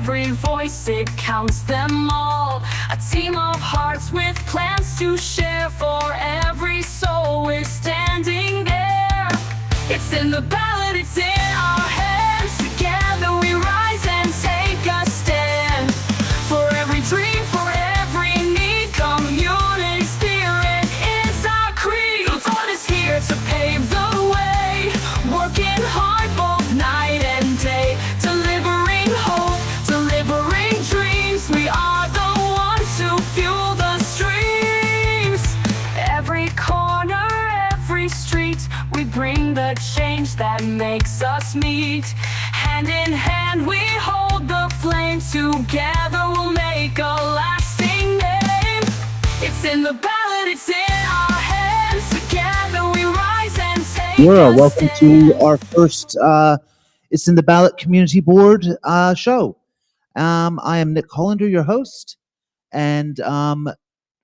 every voice, it counts them all. A team of hearts with plans to share. For every soul we're standing there. It's in the ballot, it's in our hands. Together we rise and take a stand. For every dream, for every need, community spirit is our creed. The vote is here to pave the way, working hard both night and day, delivering hope, delivering dreams. We are the ones who fuel the streams. Every corner, every street, we bring the change that makes us meet. Hand in hand we hold the flame. Together we'll make a lasting name. It's in the ballot, it's in our hands. Together we rise and take Laura, a welcome stand. to our first It's in the Ballot Community Board show. I am Nick Hollander, your host, and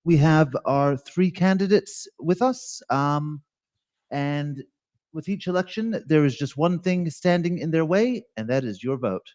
we have our three candidates with us. And with each election, there is just one thing standing in their way, and that is your vote.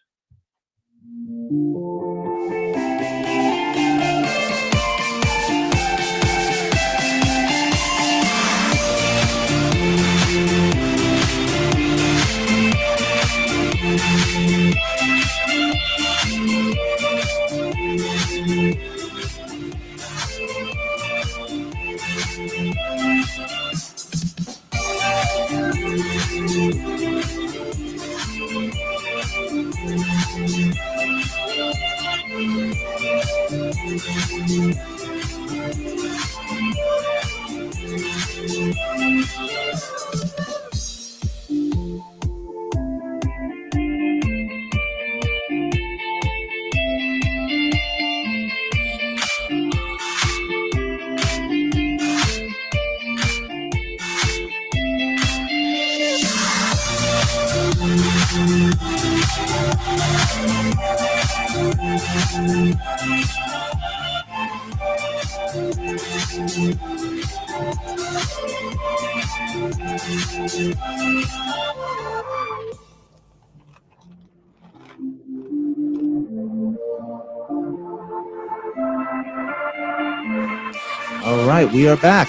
All right, we are back.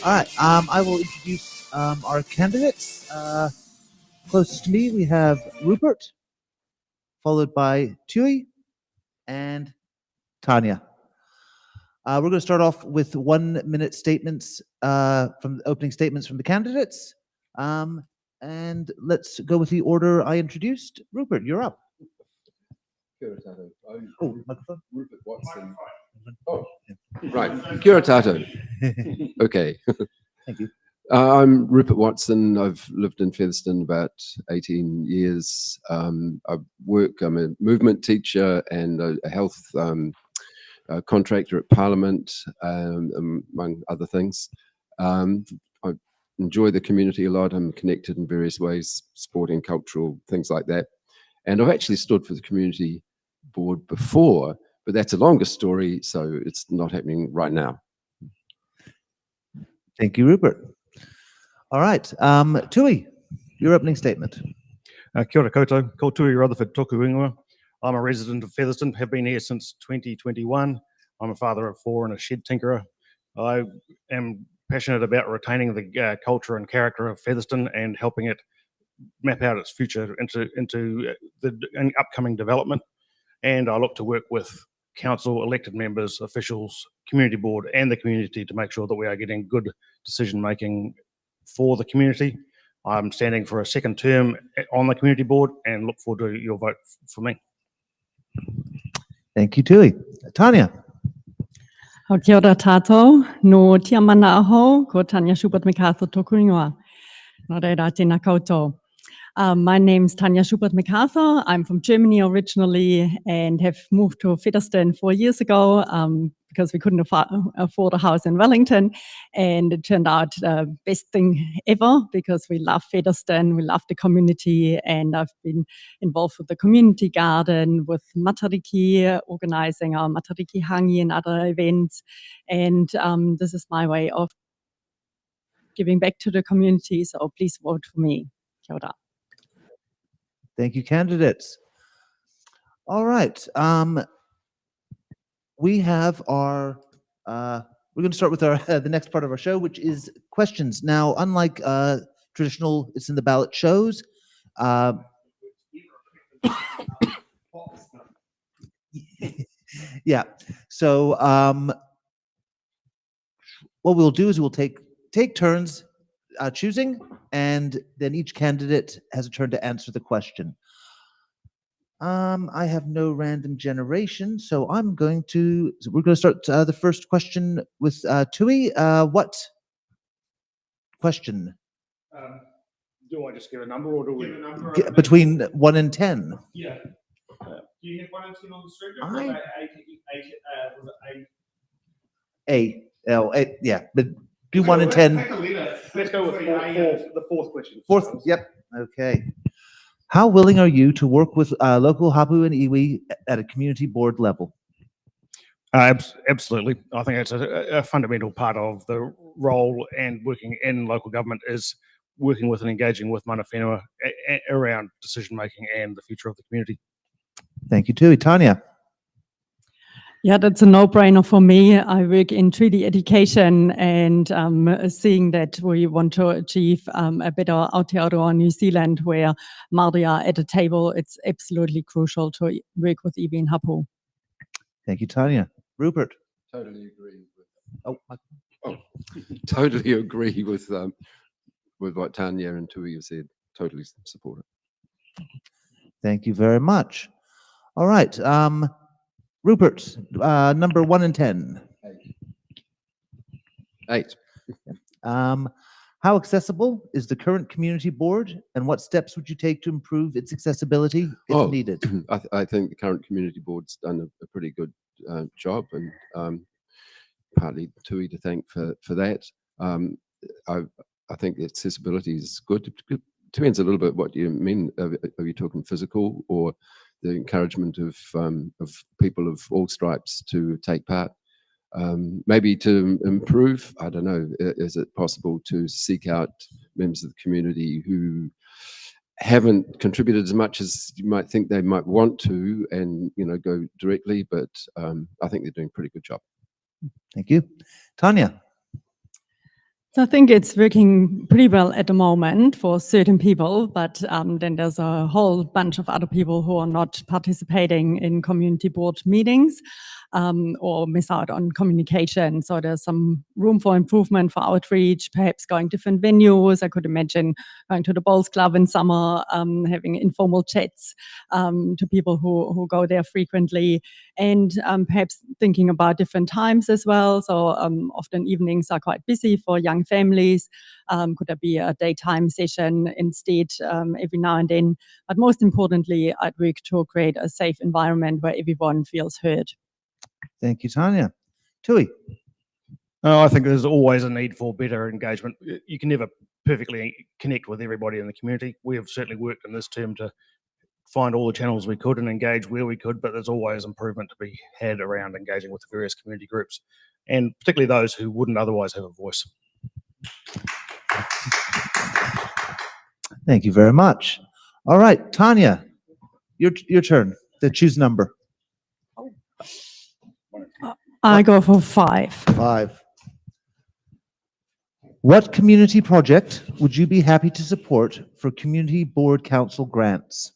All right, I will introduce our candidates. Closest to me, we have Rupert, followed by Tui and Tanya. We're going to start off with 1 minute statements from opening statements from the candidates. And let's go with the order I introduced. Rupert, you're up. Kia ora tātou. Oh, microphone. Rupert Watson. Oh, right. Kia ora tātou. Okay. Thank you. I'm Rupert Watson. I've lived in Featherston about 18 years. I'm a movement teacher and a health contractor at Parliament, among other things. I enjoy the community a lot. I'm connected in various ways, sporting, cultural, things like that. And I've actually stood for the community board before, but that's a longer story, so it's not happening right now. Thank you, Rupert. All right, Tui, your opening statement. Kia ora koutou, ko Tui Rutherford toku ingoa. I'm a resident of Featherston, have been here since 2021. I'm a father of four and a shed tinkerer. I am passionate about retaining the culture and character of Featherston and helping it map out its future into the upcoming development. And I look to work with council, elected members, officials, community board and the community to make sure that we are getting good decision making for the community. I'm standing for a second term on the community board and look forward to your vote for me. Thank you, Tui. Tanya. Kia ora tātou, no tia mana aho, ko Tanya Schubert MacArthur toku ingoa. Nō reira, tēnā koutou. My name's Tanya Schubert MacArthur. I'm from Germany originally and have moved to Featherston 4 years ago because we couldn't afford a house in Wellington. And it turned out the best thing ever because we love Featherston, we love the community, and I've been involved with the community garden, with Matariki, organizing our Matariki Hangi and other events. And this is my way of giving back to the community, so please vote for me. Kia ora. Thank you, candidates. All right. We have our. We're going to start with our the next part of our show, which is questions. Now, unlike traditional, it's in the ballot shows. Yeah. So what we'll do is we'll take turns choosing, and then each candidate has a turn to answer the question. I have no random generation, so we're going to start the first question with Tui. What question? Do I just give a number or do we? Between 1 and 10. Yeah. Do you have 1 and 10 on the street? Yeah, but do 1 and 10. Let's go with the fourth question. Fourth, yep. Okay. How willing are you to work with local hapu and iwi at a community board level? Absolutely. I think it's a fundamental part of the role and working in local government is working with and engaging with mana whenua around decision making and the future of the community. Thank you, Tui. Tanya? Yeah, that's a no-brainer for me. I work in treaty education, and seeing that we want to achieve a better Aotearoa New Zealand where Māori are at the table, it's absolutely crucial to work with iwi and hapu. Thank you, Tanya. Rupert? Totally agree with. Oh, Totally agree with what Tanya and Tui have said. Totally support it. thank you very much. All right. Rupert, number 1 and 10. 8. How accessible is the current community board, and what steps would you take to improve its accessibility if needed? I think the current community board's done a pretty good job, and partly Tui to thank for that. I think the accessibility is good. It depends a little bit what you mean. Are you talking physical or the encouragement of people of all stripes to take part? Maybe to improve, I don't know, is it possible to seek out members of the community who haven't contributed as much as you might think they might want to and, go directly, but I think they're doing a pretty good job. Thank you. Tanya? So I think it's working pretty well at the moment for certain people, but then there's a whole bunch of other people who are not participating in community board meetings or miss out on communication. So there's some room for improvement for outreach, perhaps going different venues. I could imagine going to the bowls club in summer, having informal chats to people who go there frequently, and perhaps thinking about different times as well. So often evenings are quite busy for young families. Could there be a daytime session instead every now and then? But most importantly, I'd work to create a safe environment where everyone feels heard. Thank you, Tanya. Tui? I think there's always a need for better engagement. You can never perfectly connect with everybody in the community. We have certainly worked in this term to find all the channels we could and engage where we could, but there's always improvement to be had around engaging with the various community groups, and particularly those who wouldn't otherwise have a voice. Thank you very much. All right, Tanya, your turn to choose number. I go for 5. 5. What community project would you be happy to support for community board council grants?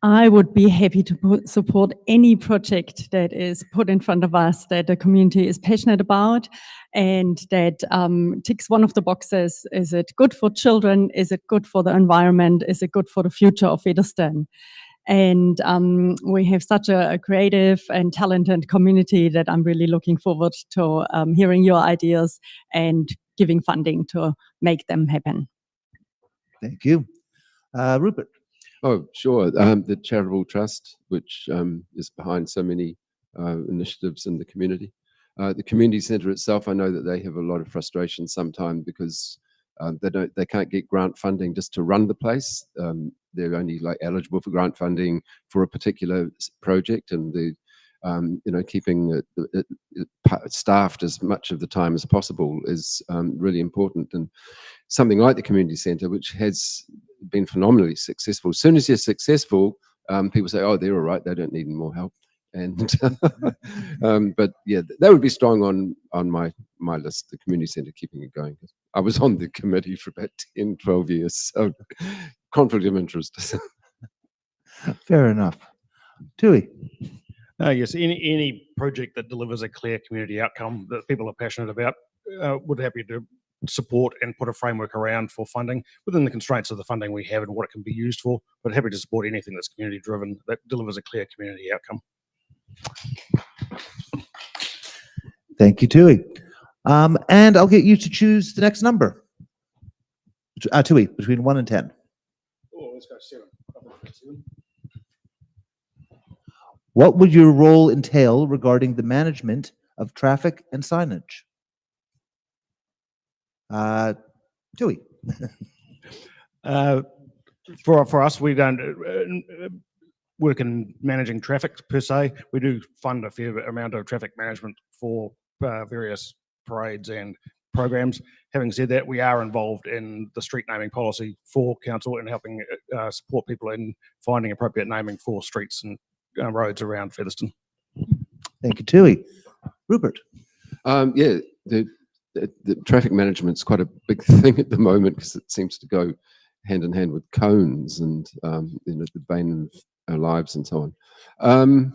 I would be happy to support any project that is put in front of us that the community is passionate about and that ticks one of the boxes. Is it good for children? Is it good for the environment? Is it good for the future of Featherston? And we have such a creative and talented community that I'm really looking forward to hearing your ideas and giving funding to make them happen. Thank you. Rupert? Oh, sure. The Charitable Trust, which is behind so many initiatives in the community. The community centre itself, I know that they have a lot of frustration sometimes because they can't get grant funding just to run the place. They're only eligible for grant funding for a particular project, and the keeping it staffed as much of the time as possible is really important. And something like the community centre, which has been phenomenally successful. As soon as you're successful, people say, "Oh, they're all right. They don't need any more help." And but yeah, that would be strong on my list. The community centre, keeping it going. I was on the committee for about 10, 12 years, so conflict of interest. Fair enough. Tui. Yes, any project that delivers a clear community outcome that people are passionate about, would happy to support and put a framework around for funding within the constraints of the funding we have and what it can be used for, but happy to support anything that's community driven that delivers a clear community outcome. Thank you, Tui. And I'll get you to choose the next number. Tui, between 1 and 10. Oh, let's go 7. What would your role entail regarding the management of traffic and signage? Tui. For us, we don't work in managing traffic per se. We do fund a fair amount of traffic management for various parades and programs. Having said that, we are involved in the street naming policy for council and helping support people in finding appropriate naming for streets and roads around Featherston. Thank you, Tui. Rupert. Yeah, the traffic management's quite a big thing at the moment because it seems to go hand in hand with cones and the bane of our lives and so on.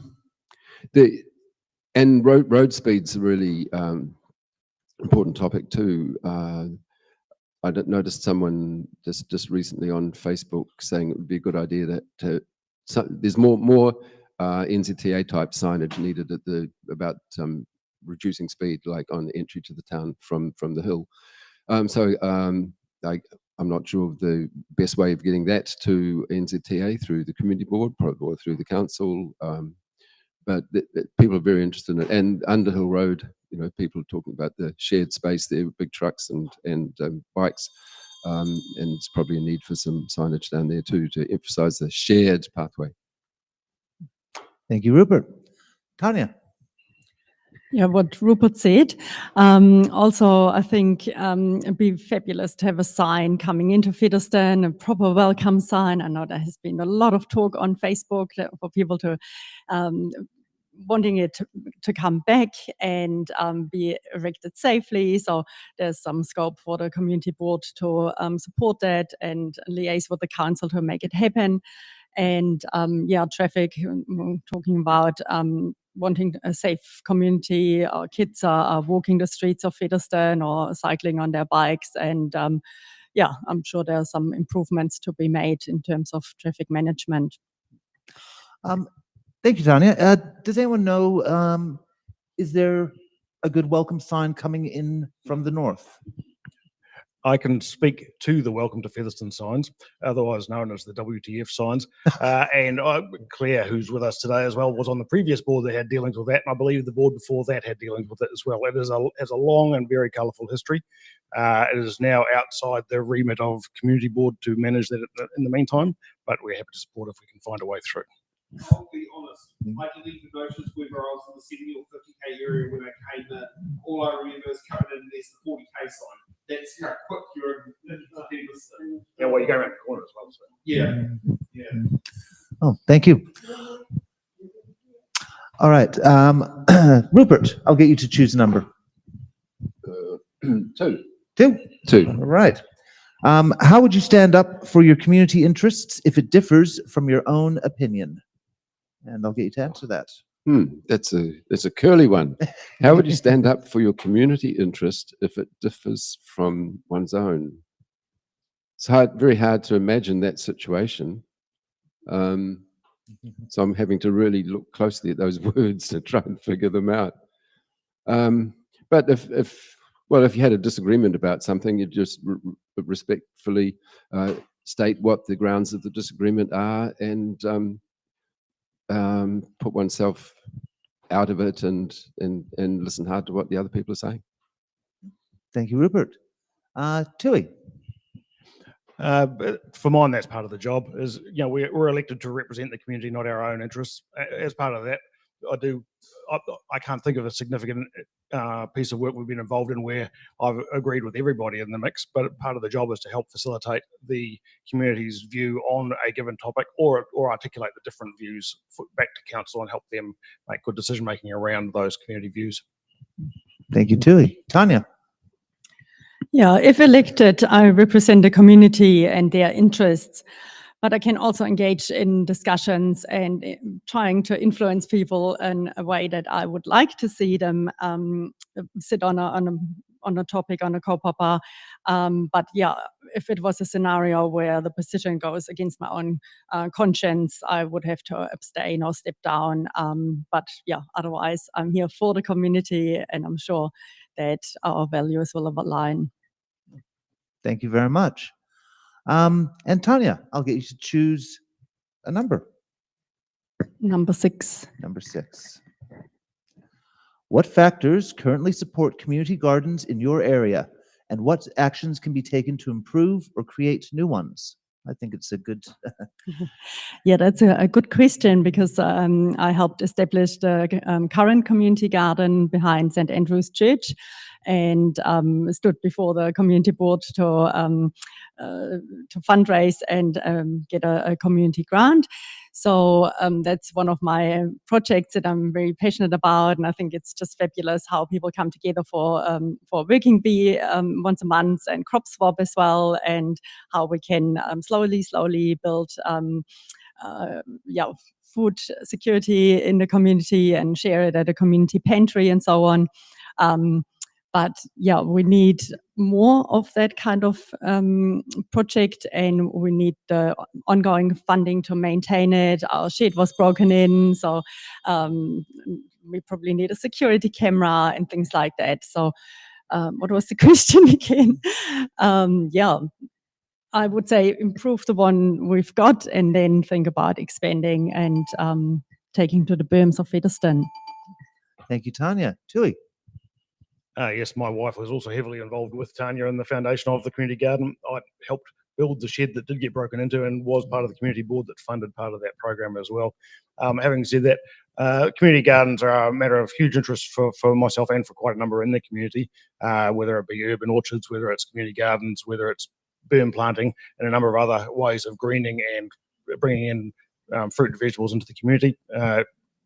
And road speed's a really important topic too. I noticed someone just recently on Facebook saying it would be a good idea that there's more NZTA type signage needed about reducing speed, like on the entry to the town from the hill. I'm not sure of the best way of getting that to NZTA through the community board, probably, or through the council. But people are very interested in it. And Underhill Road, people are talking about the shared space there with big trucks and bikes. And it's probably a need for some signage down there too to emphasise the shared pathway. Thank you, Rupert. Tanya. Yeah, what Rupert said. Also, I think it'd be fabulous to have a sign coming into Featherston, a proper welcome sign. I know there has been a lot of talk on Facebook for people to wanting it to come back and be erected safely. So there's some scope for the community board to support that and liaise with the council to make it happen. And traffic, talking about wanting a safe community. Our kids are walking the streets of Featherston or cycling on their bikes. And I'm sure there are some improvements to be made in terms of traffic management. Thank you, Tanya. Does anyone know, is there a good welcome sign coming in from the north? I can speak to the Welcome to Featherston signs, otherwise known as the WTF signs. And Claire, who's with us today as well, was on the previous board that had dealings with that. And I believe the board before that had dealings with it as well. It has a long and very colourful history. It is now outside the remit of community board to manage that in the meantime, but we're happy to support if we can find a way through. I'll be honest, I deleted notice whether I was in the 70 or 50k area when I came in. All I remember is coming in and there's the 40k sign. That's how quick you're in Featherston. Yeah, well, you go around the corner as well. So. Yeah. Oh, thank you. All right. Rupert, I'll get you to choose a number. 2. 2? 2. All right. How would you stand up for your community interests if it differs from your own opinion? And I'll get you to answer that. That's a curly one. How would you stand up for your community interest if it differs from one's own? It's very hard to imagine that situation. So I'm having to really look closely at those words to try and figure them out. But if you had a disagreement about something, you just respectfully state what the grounds of the disagreement are and put oneself out of it and listen hard to what the other people are saying. Thank you, Rupert. Tui. For mine, that's part of the job. We're elected to represent the community, not our own interests. As part of that, I can't think of a significant piece of work we've been involved in where I've agreed with everybody in the mix, but part of the job is to help facilitate the community's view on a given topic or articulate the different views back to council and help them make good decision making around those community views. Thank you, Tui. Tanya. Yeah, if elected, I represent the community and their interests, but I can also engage in discussions and trying to influence people in a way that I would like to see them sit on a topic, on a kaupapa. But yeah, if it was a scenario where the position goes against my own conscience, I would have to abstain or step down. But yeah, otherwise, I'm here for the community, and I'm sure that our values will align. Thank you very much. And Tanya, I'll get you to choose a number. Number 6. Number 6. What factors currently support community gardens in your area, and what actions can be taken to improve or create new ones? I think it's a good. Yeah, that's a good question, because I helped establish the current community garden behind St. Andrew's Church, and stood before the community board to fundraise and get a community grant. So that's one of my projects that I'm very passionate about, and I think it's just fabulous how people come together for Working Bee once a month, and crop swap as well, and how we can slowly build food security in the community and share it at a community pantry and so on. But yeah, we need more of that kind of project, and we need the ongoing funding to maintain it. Our shed was broken in, so we probably need a security camera and things like that. So what was the question again? Yeah, I would say improve the one we've got, and then think about expanding and taking to the berms of Featherston. Thank you, Tanya. Tui. Yes, my wife was also heavily involved with Tanya in the foundation of the community garden. I helped build the shed that did get broken into, and was part of the community board that funded part of that program as well. Having said that, community gardens are a matter of huge interest for myself and for quite a number in the community, whether it be urban orchards, whether it's community gardens, whether it's berm planting, and a number of other ways of greening and bringing in fruit and vegetables into the community.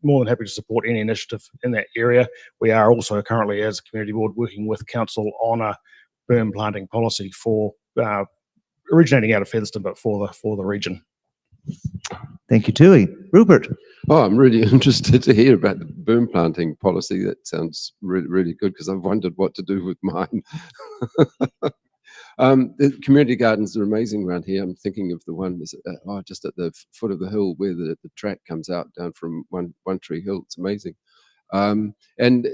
More than happy to support any initiative in that area. We are also currently, as a community board, working with council on a berm planting policy for originating out of Featherston, but for the region. Thank you, Tui. Rupert. Oh, I'm really interested to hear about the berm planting policy. That sounds really, really good, because I've wondered what to do with mine. The community gardens are amazing around here. I'm thinking of the one just at the foot of the hill where the track comes out down from One Tree Hill. It's amazing. And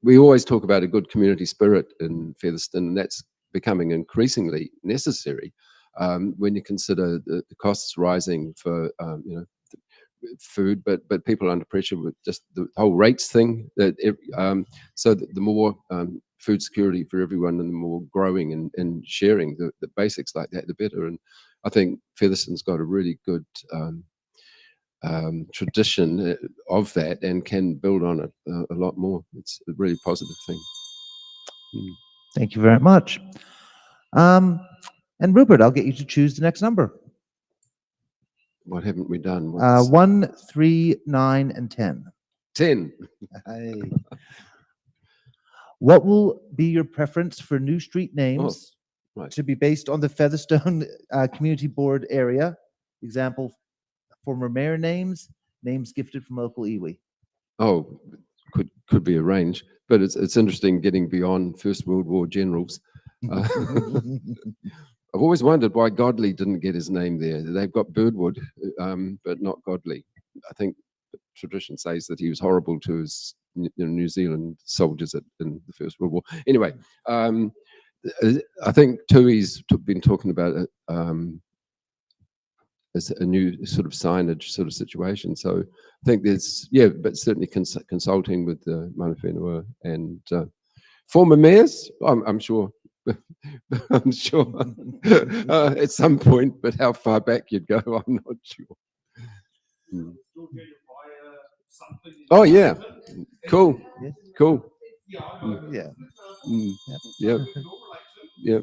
we always talk about a good community spirit in Featherston, and that's becoming increasingly necessary when you consider the costs rising for food, but people under pressure with just the whole rates thing. So that the more food security for everyone, and the more growing and sharing the basics like that, the better. And I think Featherston's got a really good tradition of that, and can build on it a lot more. It's a really positive thing. Thank you very much. And Rupert, I'll get you to choose the next number. What haven't we done? 1, 3, 9, and 10. 10. Hey. What will be your preference for new street names right. to be based on the Featherstone Community Board area? Example, former mayor names gifted from local iwi. Oh, could be arranged, but it's interesting getting beyond First World War generals. I've always wondered why Godley didn't get his name there. They've got Birdwood, but not Godley. I think tradition says that he was horrible to his New Zealand soldiers in the First World War. Anyway, I think Tui's been talking about it as a new sort of signage sort of situation. So I think there's, but certainly consulting with the mana whenua and former mayors, I'm sure. I'm sure at some point, but how far back you'd go, I'm not sure. Oh yeah, cool, Cool. Yeah, I know. Yeah. Mm. Yep. Yep. We can all relate to.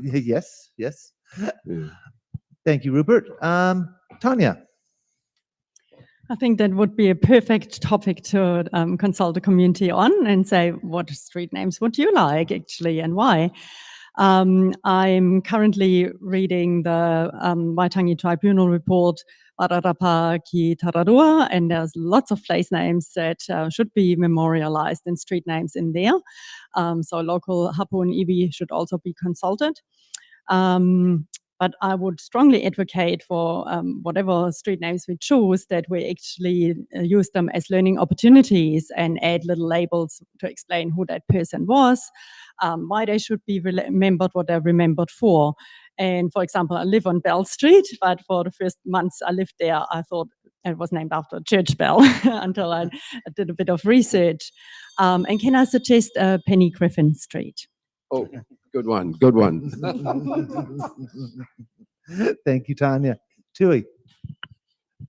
Yep. Yes, yes. Yeah. Thank you, Rupert. Tanya. I think that would be a perfect topic to consult the community on and say, what street names would you like actually and why? I'm currently reading the Waitangi Tribunal report, Wairarapa ki Tararua, and there's lots of place names that should be memorialized and street names in there. So local hapu and iwi should also be consulted. But I would strongly advocate for whatever street names we choose, that we actually use them as learning opportunities and add little labels to explain who that person was, why they should be remembered, what they're remembered for. And for example, I live on Bell Street, but for the first months I lived there, I thought it was named after a church bell until I did a bit of research. And can I suggest Penny Griffin Street? Oh, good one. Good one. Thank you, Tanya. Tui.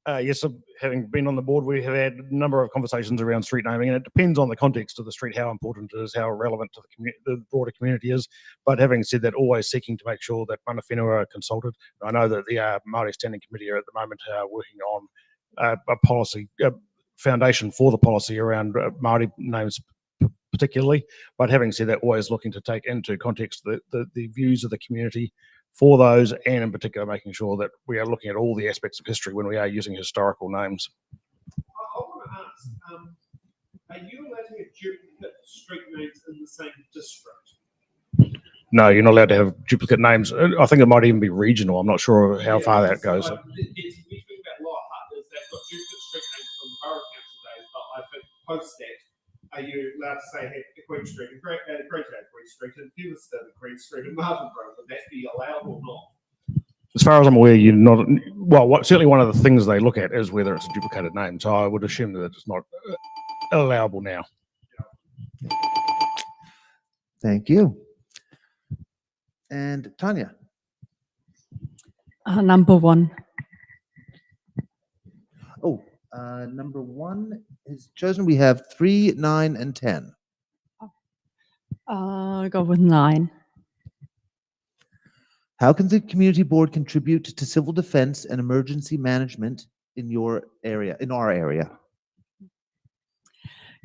Yes, having been on the board, we have had a number of conversations around street naming, and it depends on the context of the street, how important it is, how relevant to the broader community is. But having said that, always seeking to make sure that mana whenua are consulted. I know that the Māori Standing Committee are at the moment working on a policy foundation for the policy around Māori names particularly. But having said that, always looking to take into context the views of the community for those, and in particular making sure that we are looking at all the aspects of history when we are using historical names. I want to ask, are you allowed to have duplicate street names in the same district? No, you're not allowed to have duplicate names. I think it might even be regional. I'm not sure how far that goes. We talk about Lower Hutt, is they've got duplicate street names from the borough council days, but I think post that, are you allowed to say Queen Street and Greytown Queen Street and Featherston and Queen Street and Martinborough? Would that be allowed or not? As far as I'm aware, you're not. Well, certainly one of the things they look at is whether it's a duplicated name. So I would assume that it's not allowable now. Thank you. And Tanya. Number one. Oh, number one is chosen. We have 3, 9, and 10. Go with 9. How can the community board contribute to civil defense and emergency management in your area, in our area?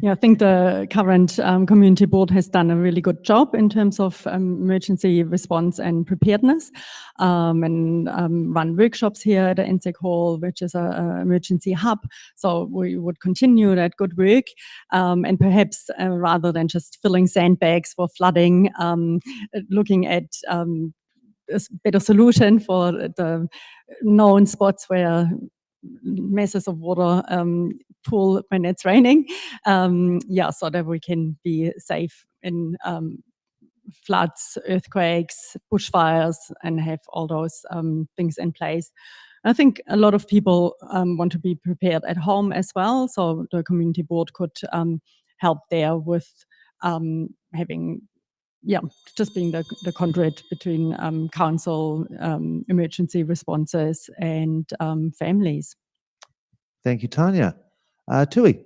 Yeah, I think the current community board has done a really good job in terms of emergency response and preparedness, and run workshops here at the ANZAC Hall, which is an emergency hub. So we would continue that good work, and perhaps rather than just filling sandbags for flooding, looking at a better solution for the known spots where masses of water pool when it's raining, so that we can be safe in floods, earthquakes, bushfires, and have all those things in place. I think a lot of people want to be prepared at home as well, so the community board could help there with having, just being the conduit between council, emergency responses, and families. Thank you, Tanya. Tui.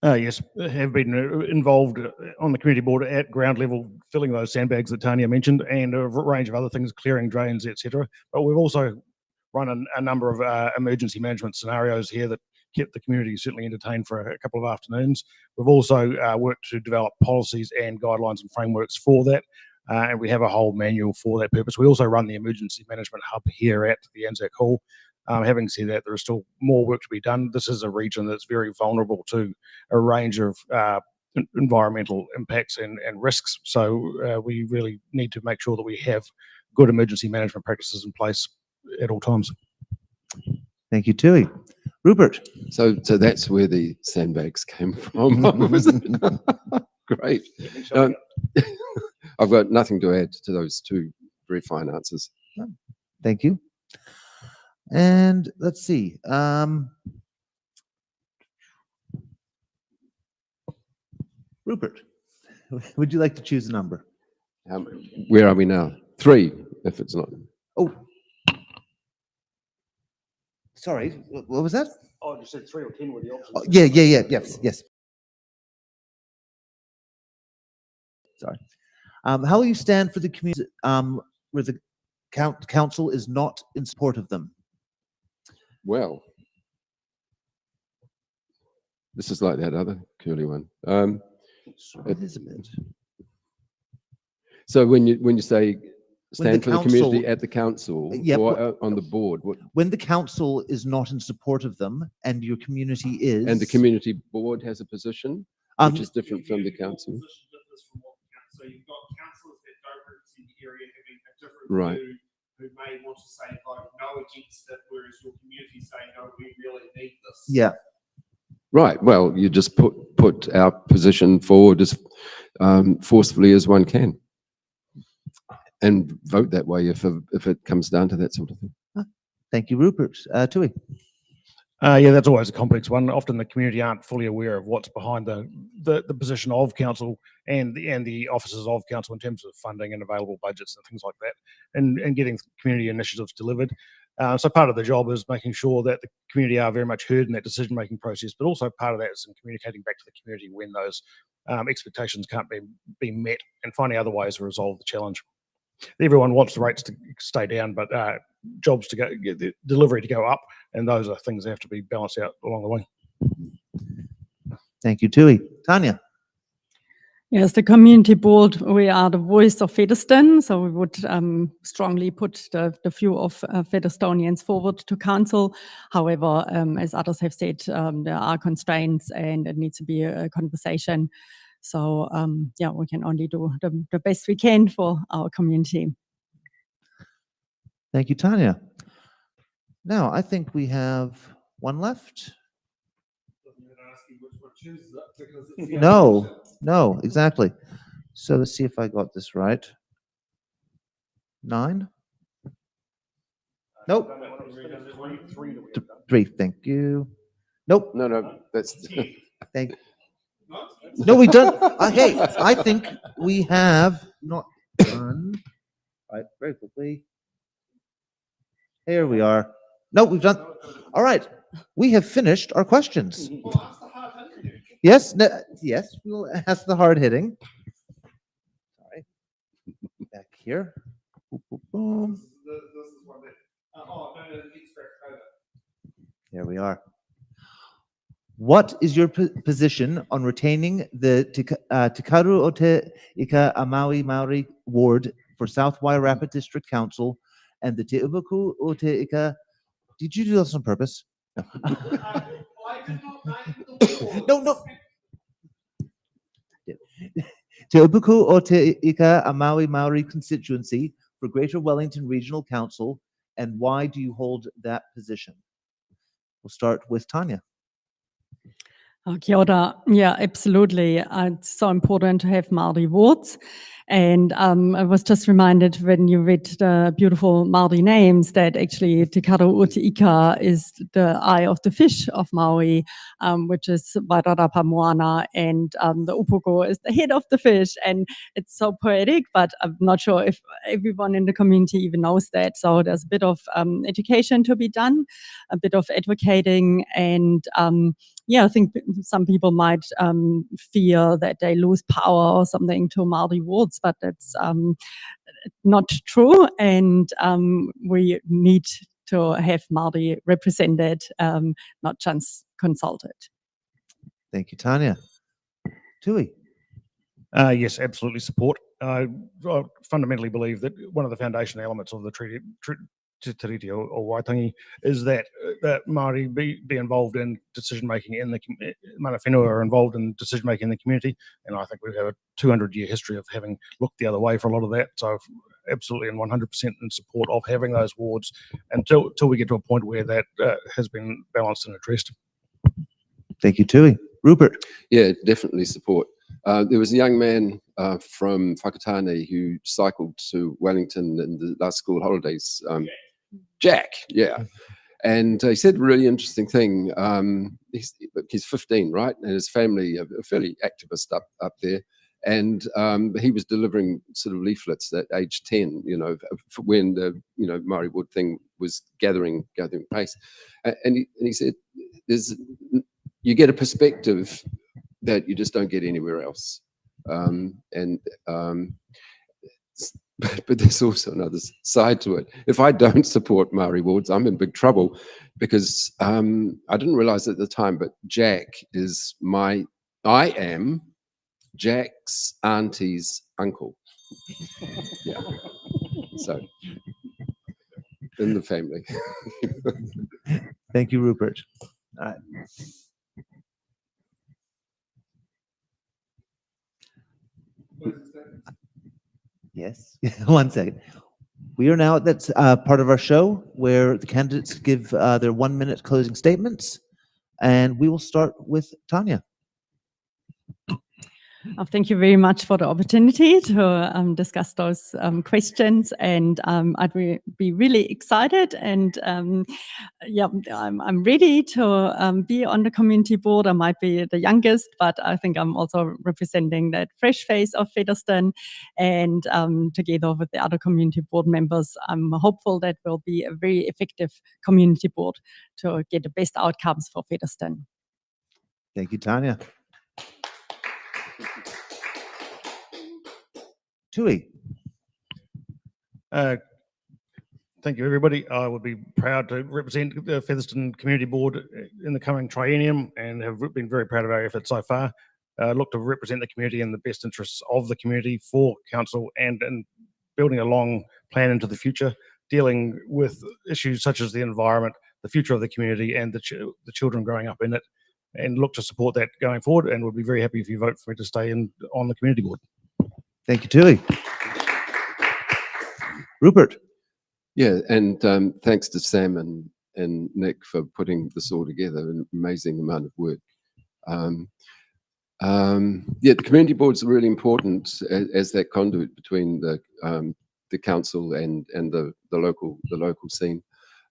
Yes, have been involved on the community board at ground level, filling those sandbags that Tanya mentioned, and a range of other things, clearing drains, etc. But we've also run a number of emergency management scenarios here that kept the community certainly entertained for a couple of afternoons. We've also worked to develop policies and guidelines and frameworks for that, and we have a whole manual for that purpose. We also run the emergency management hub here at the ANZAC Hall. Having said that, there is still more work to be done. This is a region that's very vulnerable to a range of environmental impacts and risks. So we really need to make sure that we have good emergency management practices in place at all times. Thank you, Tui. Rupert. So that's where the sandbags came from. Was it? Great. I've got nothing to add to those two very fine answers. Thank you. And let's see. Rupert, would you like to choose a number? Where are we now? 3, if it's not. Oh, sorry. What was that? Oh, you said 3 or 10 were the options. Oh, yeah. Yes. Sorry. How will you stand for the community where the council is not in support of them? Well, this is like that other curly one. It is a bit. So when you say When the stand for the community council- at the council Yeah, or on the board, what, When the council is not in support of them and your community is. and the community board has a position Um, which is different from the council. So you've got councillors that don't represent the area having a different Right. view, who may want to say vote no against it, whereas your community say no, we really need this. Yeah. Right. Well, you just put our position forward as forcefully as one can, and vote that way if it comes down to that sort of thing. Thank you, Rupert. Tui. Yeah, that's always a complex one. Often the community aren't fully aware of what's behind the position of council and the offices of council in terms of funding and available budgets and things like that, and getting community initiatives delivered. So part of the job is making sure that the community are very much heard in that decision-making process, but also part of that is in communicating back to the community when those expectations can't be met, and finding other ways to resolve the challenge. Everyone wants the rates to stay down, but jobs to go, get the delivery to go up, and those are things that have to be balanced out along the way. Thank you, Tui. Tanya. Yes, the community board, we are the voice of Featherston, so we would strongly put the view of Featherstonians forward to council. However, as others have said, there are constraints and it needs to be a conversation. So yeah, we can only do the best we can for our community. Thank you, Tanya. Now, I think we have one left. No, exactly. So let's see if I got this right. 9? Nope. 3, thank you. Nope. No, that's Thank. No, we don't. Okay, I think we have not done. All right, very quickly. Here we are. No, we've done. All right, we have finished our questions. Yes, yes, we'll ask the hard hitting. Sorry. Back here. Boom, boom, boom. Here we are. What is your position on retaining the Tikaru o Te Ika a Maui Maori ward for South Wairarapa District Council and the Te Upuku o Te Ika? Did you do this on purpose? No. No. Te Upuku o Te Ika a Maui Maori constituency for Greater Wellington Regional Council, and why do you hold that position? We'll start with Tanya. Kia ora. Yeah, absolutely. It's so important to have Māori wards. And I was just reminded when you read the beautiful Māori names that actually Te Karo o Te Ika is the eye of the fish of Maui, which is Wairarapa Moana, and the Upoko is the head of the fish. And it's so poetic, but I'm not sure if everyone in the community even knows that. So there's a bit of education to be done, a bit of advocating, and yeah, I think some people might fear that they lose power or something to Māori wards, but that's not true. And we need to have Māori represented, not just consulted. Thank you, Tanya. Tui. Yes, absolutely support. I fundamentally believe that one of the foundation elements of the treaty, Te Tiriti or Waitangi, is that Māori be involved in decision making in the mana whenua are involved in decision making in the community, and I think we have a 200-year history of having looked the other way for a lot of that. So absolutely and 100% in support of having those wards until we get to a point where that has been balanced and addressed. Thank you, Tui. Rupert. Yeah, definitely support. There was a young man from Whakatane who cycled to Wellington in the last school holidays. Jack, yeah. And he said a really interesting thing. He's 15, right? And his family are fairly activist up there. And he was delivering sort of leaflets at age 10, when the, Māori Wood thing was gathering pace. And he said, you get a perspective that you just don't get anywhere else. and but there's also another side to it. If I don't support Māori wards, I'm in big trouble, because I didn't realize at the time, but Jack is I am Jack's auntie's uncle. Yeah. So, in the family. Thank you, Rupert. All right. Yes, 1 second. We are now at that part of our show where the candidates give their 1 minute closing statements, and we will start with Tanya. Thank you very much for the opportunity to discuss those questions, and I'd be really excited, and yeah, I'm ready to be on the community board. I might be the youngest, but I think I'm also representing that fresh face of Featherston, and together with the other community board members, I'm hopeful that we'll be a very effective community board to get the best outcomes for Featherston. Thank you, Tanya. Tui. Thank you, everybody. I would be proud to represent the Featherston Community Board in the coming triennium, and have been very proud of our efforts so far. Look to represent the community in the best interests of the community for council, and building a long plan into the future, dealing with issues such as the environment, the future of the community, and the children growing up in it, and look to support that going forward, and would be very happy if you vote for me to stay on the community board. Thank you, Tui. Rupert. Yeah, and thanks to Sam and Nick for putting this all together. An amazing amount of work. Yeah, the community boards are really important as that conduit between the council and the local scene.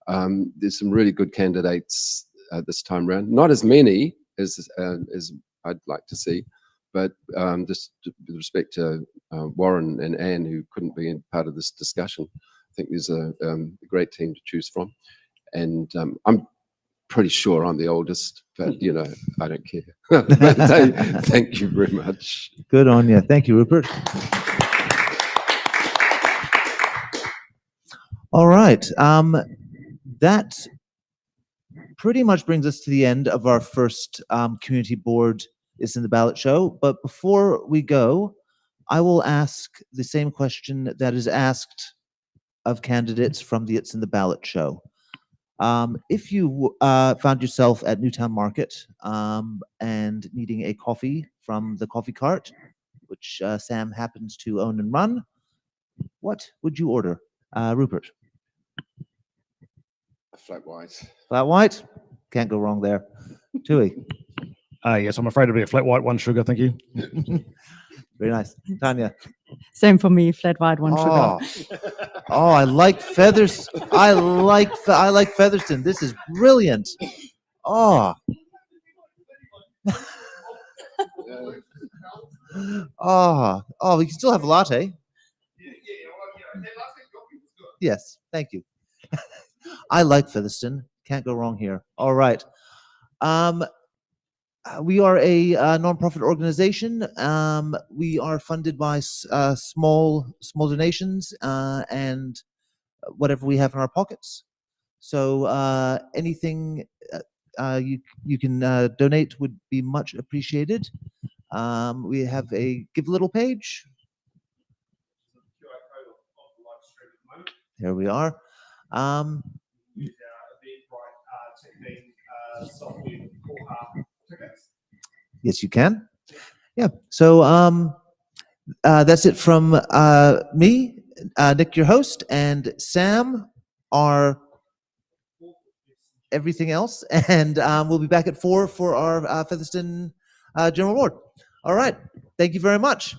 There's some really good candidates this time around. Not as many as I'd like to see, but just with respect to Warren and Anne, who couldn't be part of this discussion, I think there's a great team to choose from. And I'm pretty sure I'm the oldest, but you know, I don't care. But thank you very much. Good on you. Thank you, Rupert. All right. That pretty much brings us to the end of our first community board Is in the Ballot show. But before we go, I will ask the same question that is asked of candidates from the It's in the Ballot show. If you found yourself at Newtown Market and needing a coffee from the coffee cart, which Sam happens to own and run, what would you order? Rupert. Flat white. Flat white? Can't go wrong there. Tui. Yes, I'm afraid it'll be a flat white, 1 sugar, thank you. Very nice. Tanya. Same for me, flat white, 1 sugar. Oh, I like feathers. I like Featherston. This is brilliant. Oh. Oh, we can still have a latte. Yes, thank you. I like Featherston. Can't go wrong here. All right. We are a non-profit organization. We are funded by small donations and whatever we have in our pockets. So anything you can donate would be much appreciated. We have a Give a Little page. There we are. Yes, you can. Yeah. So that's it from me, Nick, your host, and Sam, our everything else. And we'll be back at 4 for our Featherston General Award. All right. Thank you very much.